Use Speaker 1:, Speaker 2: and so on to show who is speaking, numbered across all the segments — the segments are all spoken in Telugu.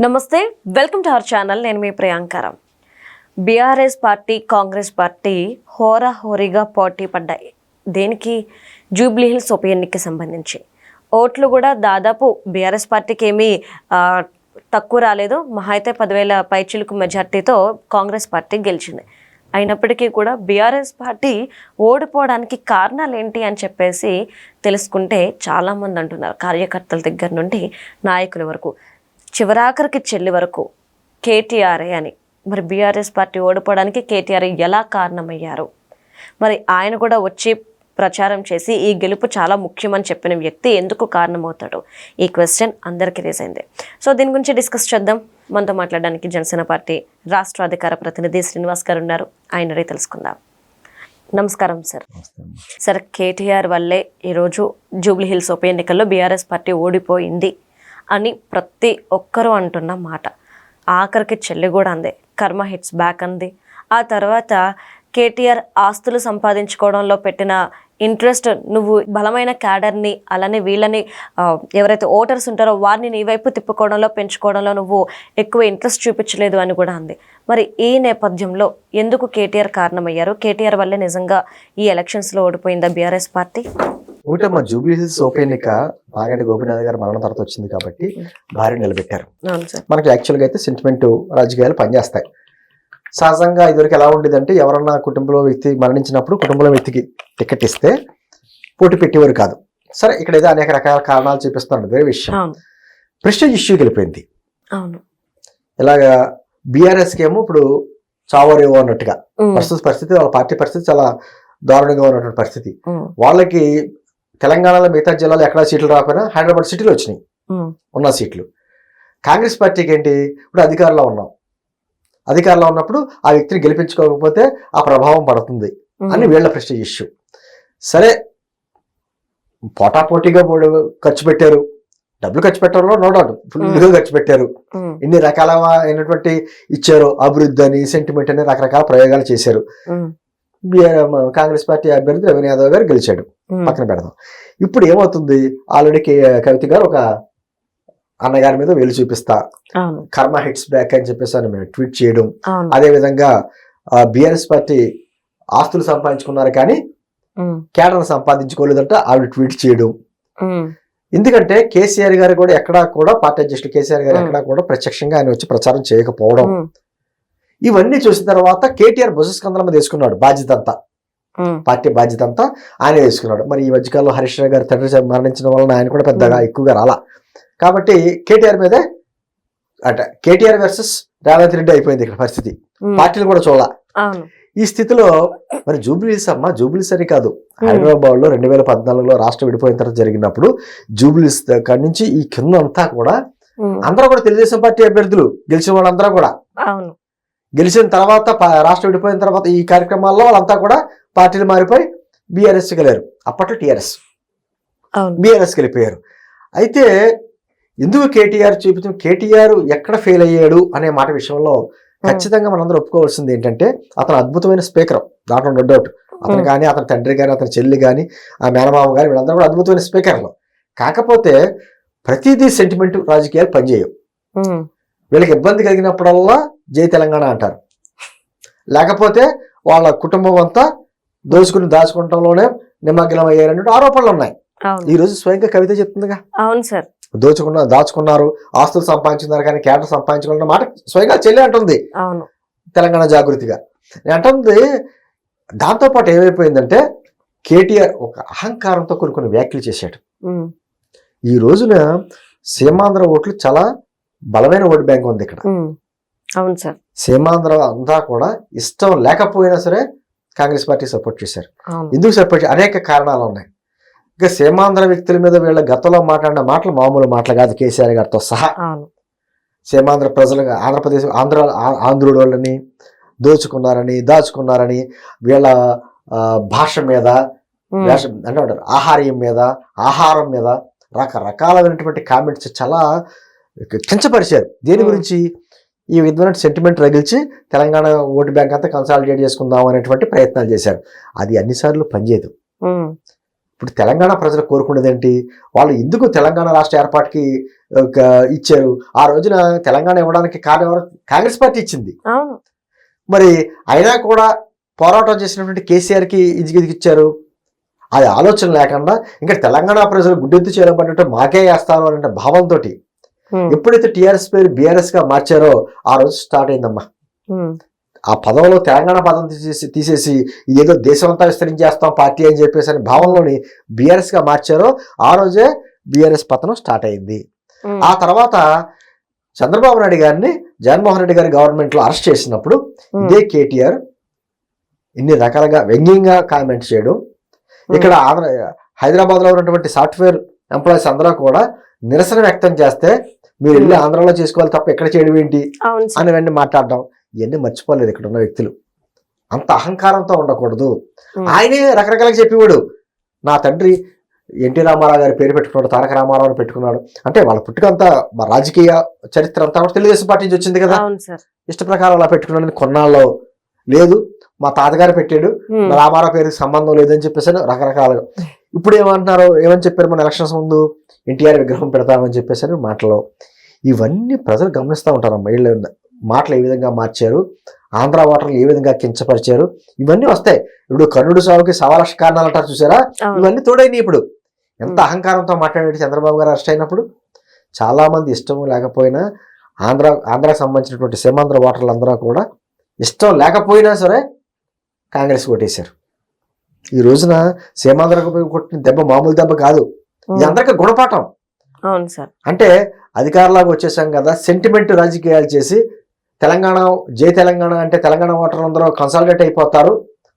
Speaker 1: నమస్తే, వెల్కమ్ టు అవర్ ఛానల్. నేను మీ ప్రియాంకరం. బీఆర్ఎస్ పార్టీ, కాంగ్రెస్ పార్టీ హోరాహోరీగా పోటీ పడ్డాయి. దేనికి? జూబ్లీ హిల్స్ ఉప ఎన్నికకి సంబంధించి ఓట్లు కూడా దాదాపు బీఆర్ఎస్ పార్టీకి ఏమీ తక్కువ రాలేదు. మహా అయితే 10,000 పైచిలుకు మెజార్టీతో కాంగ్రెస్ పార్టీ గెలిచింది. అయినప్పటికీ కూడా బీఆర్ఎస్ పార్టీ ఓడిపోవడానికి కారణాలు ఏంటి అని చెప్పేసి తెలుసుకుంటే చాలామంది అంటున్నారు. కార్యకర్తల దగ్గర నుండి నాయకుల వరకు, చివరాఖరికి చెల్లి వరకు కేటీఆర్ఏ అని. మరి బీఆర్ఎస్ పార్టీ ఓడిపోవడానికి కేటీఆర్ ఎలా కారణమయ్యారు? మరి ఆయన కూడా వచ్చి ప్రచారం చేసి ఈ గెలుపు చాలా ముఖ్యమని చెప్పిన వ్యక్తి ఎందుకు కారణమవుతాడు? ఈ క్వశ్చన్ అందరికీ రేజ్ అయింది. సో దీని గురించి డిస్కస్ చేద్దాం. మనతో మాట్లాడడానికి జనసేన పార్టీ రాష్ట్ర అధికార ప్రతినిధి శ్రీనివాస్ గారు ఉన్నారు. ఆయన అడిగి తెలుసుకుందాం. నమస్కారం సార్. సార్, కేటీఆర్ వల్లే ఈరోజు జూబ్లీ హిల్స్ ఉప ఎన్నికల్లో బీఆర్ఎస్ పార్టీ ఓడిపోయింది అని ప్రతి ఒక్కరూ అంటున్న మాట. ఆఖరికి చెల్లి కూడా అంది, కర్మ హిట్స్ బ్యాక్ అంది. ఆ తర్వాత కేటీఆర్ ఆస్తులు సంపాదించుకోవడంలో పెట్టిన ఇంట్రెస్ట్, నువ్వు బలమైన క్యాడర్ని, అలానే వీళ్ళని ఎవరైతే ఓటర్స్ ఉంటారో వారిని నీ వైపు తిప్పుకోవడంలో, పెంచుకోవడంలో నువ్వు ఎక్కువ ఇంట్రెస్ట్ చూపించలేదు అని కూడా అంది. మరి ఈ నేపథ్యంలో ఎందుకు కేటీఆర్ కారణమయ్యారు? కేటీఆర్ వల్లే నిజంగా ఈ ఎలక్షన్స్లో ఓడిపోయిందా బీఆర్ఎస్ పార్టీ?
Speaker 2: ఒకటే మా జూబ్లీ హిల్స్ ఉప ఎన్నిక మాగంటి గోపీనాథ్ గారు మరణం తర్వాత వచ్చింది కాబట్టి భార్య నిలబెట్టారు. మనకి యాక్చువల్గా అయితే సెంటిమెంట్ రాజకీయాలు పనిచేస్తాయి. సహజంగా ఇదివరకు ఎలా ఉండేదంటే, ఎవరన్నా కుటుంబంలో వ్యక్తి మరణించినప్పుడు కుటుంబంలో వ్యక్తికి టికెట్ ఇస్తే పోటీ పెట్టేవారు కాదు. సరే, ఇక్కడ ఏదో అనేక రకాల కారణాలు చూపిస్తున్నాడు, వేరే విషయం. ప్రెస్టేజ్ ఇష్యూ గెలిపోయింది. ఇలాగా బీఆర్ఎస్కి ఏమో ఇప్పుడు చావరేవో అన్నట్టుగా పరిస్థితి, వాళ్ళ పార్టీ పరిస్థితి చాలా దారుణంగా ఉన్నటువంటి పరిస్థితి. వాళ్ళకి తెలంగాణలో మిగతా జిల్లాలో ఎక్కడా సీట్లు రాకపోయినా హైదరాబాద్ సిటీలో వచ్చినాయి ఉన్న సీట్లు. కాంగ్రెస్ పార్టీకి ఏంటి, ఇప్పుడు అధికారంలో ఉన్నాం, అధికారంలో ఉన్నప్పుడు ఆ వ్యక్తిని గెలిపించుకోకపోతే ఆ ప్రభావం పడుతుంది అని వీళ్ళ ప్రెస్టేజ్ ఇష్యూ. సరే, పోటాపోటీగా ఖర్చు పెట్టారు, డబ్బులు ఖర్చు పెట్టడంలో నో డౌట్ ఫుల్గా ఖర్చు పెట్టారు. ఇన్ని రకాలైనటువంటి ఇచ్చారు, అభివృద్ధి అని, సెంటిమెంట్ అని రకరకాల ప్రయోగాలు చేశారు. కాంగ్రెస్ పార్టీ అభ్యర్థి రవీంద్ర యాదవ్ గారు గెలిచాడు, పక్కన పెడదాం. ఇప్పుడు ఏమవుతుంది, ఆల్రెడీ కవిత గారు ఒక అన్నగారి మీద వేలు చూపిస్తా, కర్మ హిట్స్ బ్యాక్ అని చెప్పేసి అని మేము ట్వీట్ చేయడం. అదే విధంగా బీఆర్ఎస్ పార్టీ ఆస్తులు సంపాదించుకున్నారు కానీ కేడర్ సంపాదించుకోలేదంట ఆవిడ ట్వీట్ చేయడం. ఎందుకంటే కేసీఆర్ గారు కూడా ఎక్కడా కూడా పార్టీ అధ్యక్షుడు కేసీఆర్ గారు ఎక్కడా కూడా ప్రత్యక్షంగా ఆయన వచ్చి ప్రచారం చేయకపోవడం. ఇవన్నీ చూసిన తర్వాత కేటీఆర్ భుజస్కంధం మీద వేసుకున్నాడు బాధ్యత అంతా, పార్టీ బాధ్యత అంతా ఆయన వేసుకున్నాడు. మరి ఈ మధ్యకాలంలో హరీష్ రావు గారు తండ్రి మరణించడం వలన ఆయన కూడా పెద్దగా ఎక్కువగా రాలా కాబట్టి కేటీఆర్ మీదే అంటే కేటీఆర్ వర్సెస్ రేవంత్ రెడ్డి అయిపోయింది ఇక్కడ పరిస్థితి. పార్టీలు కూడా చూడాల. ఈ స్థితిలో మరి జూబ్లీస్ జూబ్లీస్ అని కాదు, హైదరాబాద్ లో 2014లో రాష్ట్రం విడిపోయిన తర్వాత జరిగినప్పుడు జూబ్లీస్ కాడి నుంచి ఈ కింద అంతా కూడా అందరూ కూడా తెలుగుదేశం పార్టీ అభ్యర్థులు గెలిచిన వాళ్ళందరూ కూడా గెలిచిన తర్వాత రాష్ట్రం విడిపోయిన తర్వాత ఈ కార్యక్రమాల్లో వాళ్ళంతా కూడా పార్టీలు మారిపోయి బీఆర్ఎస్ వెళ్ళారు. అప్పట్లో టీఆర్ఎస్, బీఆర్ఎస్ వెళ్ళిపోయారు. అయితే ఎందుకు కేటీఆర్ చూపించిన, కేటీఆర్ ఎక్కడ ఫెయిల్ అయ్యాడు అనే మాట విషయంలో ఖచ్చితంగా మనందరూ ఒప్పుకోవాల్సింది ఏంటంటే, అతను అద్భుతమైన స్పీకర్, దాంట్లో నో డౌట్. అతను కానీ, అతని తండ్రి కానీ, అతని చెల్లి కానీ, ఆ మేనమామ కానీ, వీళ్ళందరూ కూడా అద్భుతమైన స్పీకర్లు. కాకపోతే ప్రతిదీ సెంటిమెంట్ రాజకీయాలు పనిచేయవు. వీళ్ళకి ఇబ్బంది కలిగినప్పుడల్లా జై తెలంగాణ అంటారు, లేకపోతే వాళ్ళ కుటుంబం అంతా దాచుకుంటంలోనే నిమగ్నం అయ్యారనే ఆరోపణలు ఉన్నాయి. ఈ రోజు స్వయంగా కవిత చెప్తుందిగా, అవును సార్, దాచుకున్నారు, ఆస్తులు సంపాదించుకున్నారు కానీ కేటర్ సంపాదించుకున్న మాట స్వయంగా చెల్లి అంటుంది తెలంగాణ జాగృతిగా అంటుంది. దాంతో పాటు ఏమైపోయిందంటే, కేటీఆర్ ఒక అహంకారంతో కొన్ని వ్యాఖ్యలు చేశాడు. ఈ రోజున సీమాంధ్ర ఓట్లు చాలా బలమైన ఓటు బ్యాంక్ ఉంది ఇక్కడ.
Speaker 1: అవును సార్,
Speaker 2: సీమాంధ్ర అంతా కూడా ఇష్టం లేకపోయినా సరే కాంగ్రెస్ పార్టీ సపోర్ట్ చేశారు. ఎందుకు సపోర్ట్ చేశారు? అనేక కారణాలు ఉన్నాయి. ఇక సీమాంధ్ర వ్యక్తుల మీద వీళ్ళ గతంలో మాట్లాడిన మాటలు మామూలు మాటలు కాదు, కేసీఆర్ గారితో సహా. సీమాంధ్ర ప్రజలుగా ఆంధ్రప్రదేశ్ ఆంధ్రుడు వాళ్ళని దాచుకున్నారని వీళ్ళ భాష మీద, అంటే ఆహారం మీద రకరకాలైనటువంటి కామెంట్స్ చాలా కించపరిచారు. దేని గురించి? ఈ విధమైన సెంటిమెంట్ రగిల్చి తెలంగాణ ఓటు బ్యాంక్ అంతా కన్సాలిడేట్ చేసుకుందాం అనేటువంటి ప్రయత్నాలు చేశారు. అది అన్నిసార్లు పనిచేయదు. ఇప్పుడు తెలంగాణ ప్రజలు కోరుకునేది ఏంటి? వాళ్ళు ఎందుకు తెలంగాణ రాష్ట్ర ఏర్పాటుకి ఇచ్చారు? ఆ రోజున తెలంగాణ ఇవ్వడానికి కారణం ఎవరు? కాంగ్రెస్ పార్టీ ఇచ్చింది.
Speaker 1: అవును.
Speaker 2: మరి అయినా కూడా పోరాటం చేసినటువంటి కేసీఆర్కి ఇది ఇచ్చారు. అది ఆలోచన లేకుండా ఇంకా తెలంగాణ ప్రజలు గుడ్డెత్తు చేయబడినట్టు మాకే వేస్తారు అనే భావంతో ఎప్పుడైతే టీఆర్ఎస్ పేరు బీఆర్ఎస్ గా మార్చారో ఆ రోజు స్టార్ట్ అయిందమ్మా. ఆ పదంలో తెలంగాణ పదం తీసేసి ఏదో దేశం అంతా విస్తరించేస్తాం పార్టీ అని చెప్పేసి అని భావంలోని బీఆర్ఎస్ గా మార్చారో ఆ రోజే బీఆర్ఎస్ పతనం స్టార్ట్ అయింది. ఆ తర్వాత చంద్రబాబు నాయుడు గారిని జగన్మోహన్ రెడ్డి గారి గవర్నమెంట్ లో అరెస్ట్ చేసినప్పుడు ఇదే కేటీఆర్ ఇన్ని రకాలుగా వ్యంగ్యంగా కామెంట్ చేయడం, ఇక్కడ హైదరాబాద్ లో ఉన్నటువంటి సాఫ్ట్వేర్ ఎంప్లాయీస్ అందరూ కూడా నిరసన వ్యక్తం చేస్తే మీరు వెళ్ళి ఆంధ్రాలో చేసుకోవాలి తప్ప ఎక్కడ చేయడం ఏంటి అని వెంటనే మాట్లాడడం, ఇవన్నీ మర్చిపోలేదు ఇక్కడ ఉన్న వ్యక్తులు. అంత అహంకారంతో ఉండకూడదు. ఆయనే రకరకాలుగా చెప్పేవాడు, నా తండ్రి ఎన్టీ రామారావు గారి పేరు పెట్టుకున్నాడు, తారక రామారావు అని పెట్టుకున్నాడు. అంటే వాళ్ళ పుట్టుకంతా రాజకీయ చరిత్ర అంతా తెలుగుదేశం పార్టీ నుంచి వచ్చింది కదా, ఇష్ట ప్రకారం అలా పెట్టుకున్నాడు. కొన్నాళ్ళు లేదు మా తాతగారు పెట్టాడు, రామారావు పేరుకి సంబంధం లేదని చెప్పేసి రకరకాలుగా. ఇప్పుడు ఏమని చెప్పారు మన ఎలక్షన్స్ ముందు? ఎన్టీఆర్ విగ్రహం పెడతామని చెప్పేసి మాటలు. ఇవన్నీ ప్రజలు గమనిస్తూ ఉంటారు. మహిళ మాటలు ఏ విధంగా మార్చారు, ఆంధ్ర ఓటర్లు ఏ విధంగా కించపరిచారు, ఇవన్నీ వస్తాయి. ఇప్పుడు కర్ణుడు సాగుకి 1,000,000 కారణాలు అంటారు చూసారా, ఇవన్నీ తోడైనాయి. ఇప్పుడు ఎంత అహంకారంతో మాట్లాడేది చంద్రబాబు గారు అరెస్ట్ అయినప్పుడు. చాలా మంది ఇష్టం లేకపోయినా ఆంధ్రాకి సంబంధించినటువంటి సీమాంధ్ర ఓటర్లు అందరూ కూడా ఇష్టం లేకపోయినా సరే కాంగ్రెస్ ఓటేశారు. ఈ రోజున సీమాంధ్రకు కొట్టిన దెబ్బ మామూలు దెబ్బ కాదు, ఇది అందరికీ గుణపాఠం.
Speaker 1: అవును సార్.
Speaker 2: అంటే అధికారంలోకి వచ్చేసాం కదా, సెంటిమెంట్ రాజకీయాలు చేసి తెలంగాణ జై తెలంగాణ అంటే తెలంగాణ ఓటర్లు అందరూ కన్సాలిడేట్ అయిపోతారు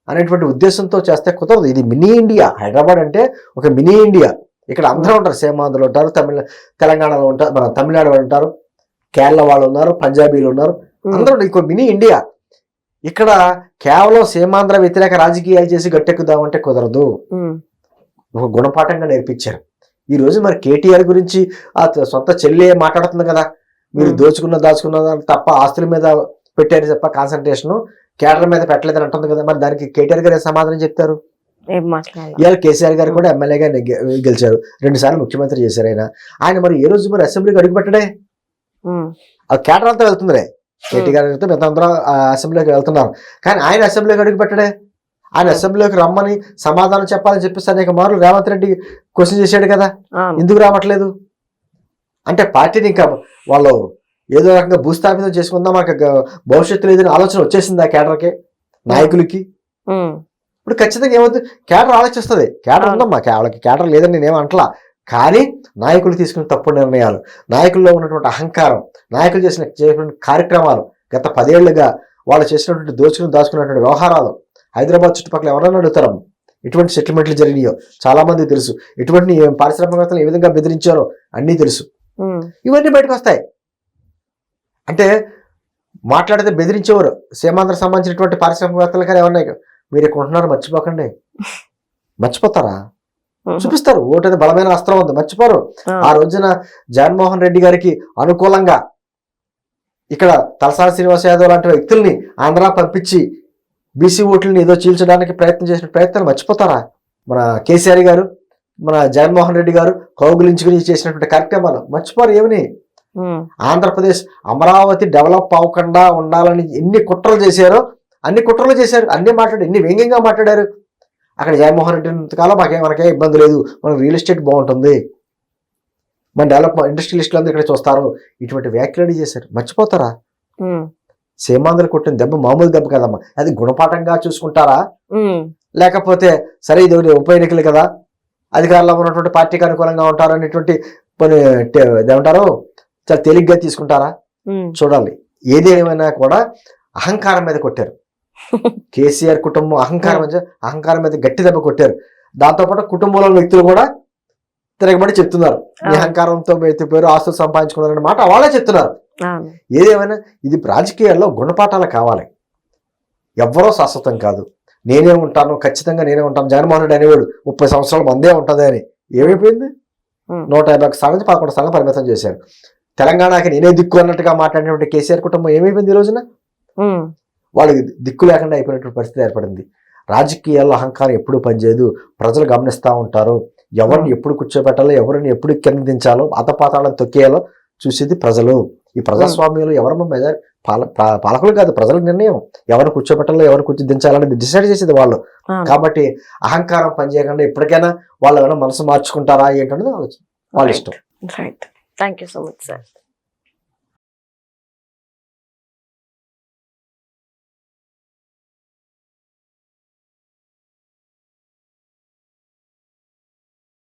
Speaker 2: అనేటువంటి ఉద్దేశంతో చేస్తే కుదరదు. ఇది మినీ ఇండియా. హైదరాబాద్ అంటే ఒక మినీ ఇండియా. ఇక్కడ అందరూ ఉంటారు, సీమాంధ్రలో ఉంటారు, తెలంగాణలో ఉంటారు, మన తమిళనాడు ఉంటారు, కేరళ వాళ్ళు ఉన్నారు, పంజాబీలు ఉన్నారు, అందరూ ఇంకో మినీ ఇండియా. ఇక్కడ కేవలం సీమాంధ్ర వ్యతిరేక రాజకీయాలు చేసి గట్టెక్కుదామంటే కుదరదు. ఒక గుణపాఠంగా నేర్పించారు. ఈ రోజు మరి కేటీఆర్ గురించి ఆ సొంత చెల్లి మాట్లాడుతుంది కదా, మీరు దాచుకున్న తప్ప ఆస్తుల మీద పెట్టారు తప్ప కాన్సన్ట్రేషన్ కేడర్ మీద పెట్టలేదని అంటుంది కదా. మరి దానికి కేటీఆర్ గారు సమాధానం చెప్తారు? ఇవాళ కేసీఆర్ గారు కూడా ఎమ్మెల్యేగా గెలిచారు, 2 సార్లు ముఖ్యమంత్రి చేశారు ఆయన మరి ఏ రోజు మరి అసెంబ్లీకి అడుగు పెట్టడే? అది కేడర్ అంతా వెళ్తుందిలే, కేటీ గారు మిగతా అందరూ అసెంబ్లీకి వెళ్తున్నారు, కానీ ఆయన అసెంబ్లీకి అడుగు పెట్టడే? ఆయన అసెంబ్లీలోకి రమ్మని సమాధానం చెప్పాలని చెప్పేసి అనేక మార్లు రేవంత్ రెడ్డి క్వశ్చన్ చేశాడు కదా, ఎందుకు రావట్లేదు? అంటే పార్టీని ఇంకా వాళ్ళు ఏదో రకంగా భూస్థాపితం చేసుకుందాం, మాకు భవిష్యత్తు లేదని ఆలోచన వచ్చేసింది ఆ కేడర్కి, నాయకులకి. ఇప్పుడు ఖచ్చితంగా ఏమవుతుంది, కేడర్ ఆలోచిస్తుంది. కేడర్ ఉందమ్మా, వాళ్ళకి కేడర్ లేదని నేనేం అంటలా, కానీ నాయకులు తీసుకున్న తప్పుడు నిర్ణయాలు, నాయకుల్లో ఉన్నటువంటి అహంకారం, నాయకులు చేసినటువంటి కార్యక్రమాలు, గత 10 ఏళ్లుగా వాళ్ళు చేసినటువంటి దాచుకున్నటువంటి వ్యవహారాలు, హైదరాబాద్ చుట్టుపక్కల ఎవరైనా అడుగుతారు ఎటువంటి సెటిల్మెంట్లు జరిగినాయో చాలా మంది తెలుసు, ఎటువంటి పారిశ్రామికవేత్తలు ఏ విధంగా బెదిరించారో అన్నీ తెలుసు. ఇవన్నీ బయటకు వస్తాయి. అంటే మాట్లాడితే బెదిరించేవారు సీమాంధ్ర సంబంధించినటువంటి పారిశ్రామికవేత్తలు కానీ ఏమన్నా మీరు ఇక్కడ ఉంటున్నారు మర్చిపోకండి. మర్చిపోతారా? చూపిస్తారు. ఓటు బలమైన అస్త్రం ఉంది, మర్చిపోరు. ఆ రోజున జగన్మోహన్ రెడ్డి గారికి అనుకూలంగా ఇక్కడ తలసాని శ్రీనివాస్ యాదవ్ లాంటి వ్యక్తుల్ని ఆంధ్ర పంపించి బీసీ ఓట్లని ఏదో చీల్చడానికి ప్రయత్నం చేసిన ప్రయత్నాలు మర్చిపోతారా? మన కేసీఆర్ గారు, మన జగన్మోహన్ రెడ్డి గారు కౌగులించుకుని చేసినటువంటి కార్యక్రమాలు మర్చిపోరు. ఏమని ఆంధ్రప్రదేశ్ అమరావతి డెవలప్ అవ్వకుండా ఉండాలని ఎన్ని కుట్రలు చేశారో అన్ని కుట్రలు చేశారు, అన్ని మాట్లాడారు, ఎన్ని వ్యంగ్యంగా మాట్లాడారు. అక్కడ జగన్మోహన్ రెడ్డి కాలం మనకే ఇబ్బంది లేదు, మనకు రియల్ ఎస్టేట్ బాగుంటుంది, మన డెవలప్మెంట్ ఇండస్ట్రియలిస్టులు అందరూ ఇక్కడ చూస్తారు, ఇటువంటి వ్యాఖ్యలు చేశారు. మర్చిపోతారా? సీమాంధ్ర కొట్టిన దెబ్బ మామూలు దెబ్బ కదమ్మా. అది గుణపాఠంగా చూసుకుంటారా? లేకపోతే సరే ఇది ఉప ఎన్నికలు కదా, అధికారంలో ఉన్నటువంటి పార్టీకి అనుకూలంగా ఉంటారు అనేటువంటి ఏమంటారు చాలా తేలిగ్గా తీసుకుంటారా? చూడాలి. ఏదేమైనా కూడా అహంకారం మీద కొట్టారు. కేసీఆర్ కుటుంబం అహంకారం మీద గట్టి దెబ్బ కొట్టారు. దాంతోపాటు కుటుంబంలోని వ్యక్తులు కూడా తిరగబడి చెప్తున్నారు, ఈ అహంకారంతో పేరు ఆస్తులు సంపాదించుకున్నారనే మాట వాళ్ళే చెప్తున్నారు. ఏదేమైనా ఇది రాజకీయాల్లో గుణపాఠాలు కావాలి. ఎవ్వరో శాశ్వతం కాదు. నేనే ఉంటాను, ఖచ్చితంగా నేనే ఉంటాను. జగన్మోహన్ రెడ్డి అనేవాడు 30 సంవత్సరాలు మందే ఉంటుంది అని. ఏమైపోయింది? 150 స్థానం నుంచి 11 స్థానం పరిమితం చేశారు. తెలంగాణకి నేనే దిక్కు అన్నట్టుగా మాట్లాడినటువంటి కేసీఆర్ కుటుంబం ఏమైపోయింది? ఈ రోజున వాళ్ళకి దిక్కు లేకుండా అయిపోయినటువంటి పరిస్థితి ఏర్పడింది. రాజకీయాల్లో అహంకారం ఎప్పుడు పనిచేయదు. ప్రజలు గమనిస్తూ ఉంటారు. ఎవరిని ఎప్పుడు కూర్చోబెట్టాలో, ఎవరిని ఎప్పుడు కింద దించాలో, అతపాతాలను తొక్కేయాలో చూసేది ప్రజలు. ఈ ప్రజాస్వామ్యంలో ఎవరమ్మ మెజార్ పాలకులు కాదు, ప్రజల నిర్ణయం. ఎవరిని కూర్చోబెట్టాలో, ఎవరిని కూర్చో దించాలని డిసైడ్ చేసేది వాళ్ళు. కాబట్టి అహంకారం పనిచేయకుండా ఎప్పటికైనా వాళ్ళు ఏమైనా మనసు మార్చుకుంటారా ఏంటనేది వాళ్ళ ఇష్టం.
Speaker 1: Right. Thank you so much sir.